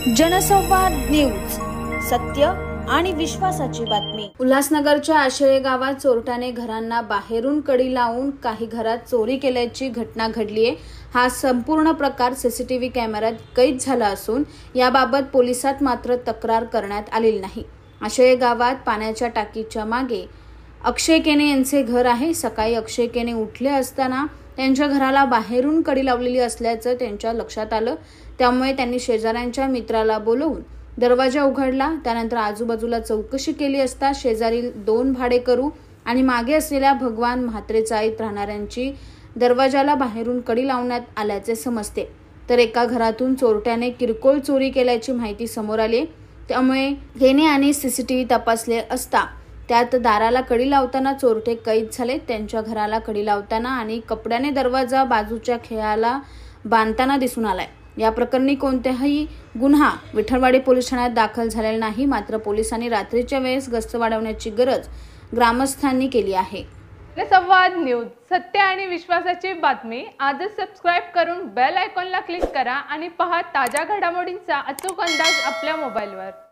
जनसंवाद न्यूज, सत्य आणि विश्वासाची बातमी। उल्हासनगरच्या आशळे गावात चोरट्याने घरांना बाहेरून कडी लावून काही घरात चोरी केल्याची घटना घडली आहे। हा संपूर्ण प्रकार सीसीटीव्ही कॅमेऱ्यात कैद झाला असून याबाबत पोलिसात मात्र तक्रार करण्यात आलेली नाही। आशळे गावात पाण्याच्या टाकीच्या मागे अक्षय केने यांचे घर आहे। सकाळी अक्षय केने उठले असताना त्यांच्या घराला बाहेरून कडी लावलेली असल्याचं त्यांच्या लक्षात आलं। त्यामुळे त्यांनी शेजाऱ्यांच्या मित्राला बोलवून दरवाजा उघडला। त्यानंतर आजूबाजूला चौकशी केली असता शेजारील 2 भाडेकरू आणि मागे असलेल्या भगवान म्हात्रे चाळीत राहणाऱ्यांची दरवाजाला बाहेरून कडी लावण्यात आल्याचे समजते। तर एका घरातून चोरट्याने किरकोळ चोरी केल्याची माहिती समोर आली। त्यामुळे केने आणि सीसीटीव्ही तपासले असता त्यात दाराला कडी लावताना चोरटे कैद झाले। त्यांच्या घराला कडी लावताना आणि कपड्याने दरवाजा बाजूच्या खेळाला बांधताना दिसून आलाय। या प्रकरणी कोणताही गुन्हा विठलवाडी पोलीस ठाण्यात दाखल झालेला नाही। मात्र पोलिसांनी रात्रीच्या वेळेस गस्त वाढवण्याची गरज ग्रामस्थांनी केली आहे। जनसंवाद न्यूज, सत्य आणि विश्वासाची बातमी। आजच सबस्क्राइब करून बेल आयकॉनला क्लिक करा आणि पहा ताज्या घडामोडींचा अचूक अंदाज आपल्या मोबाईलवर।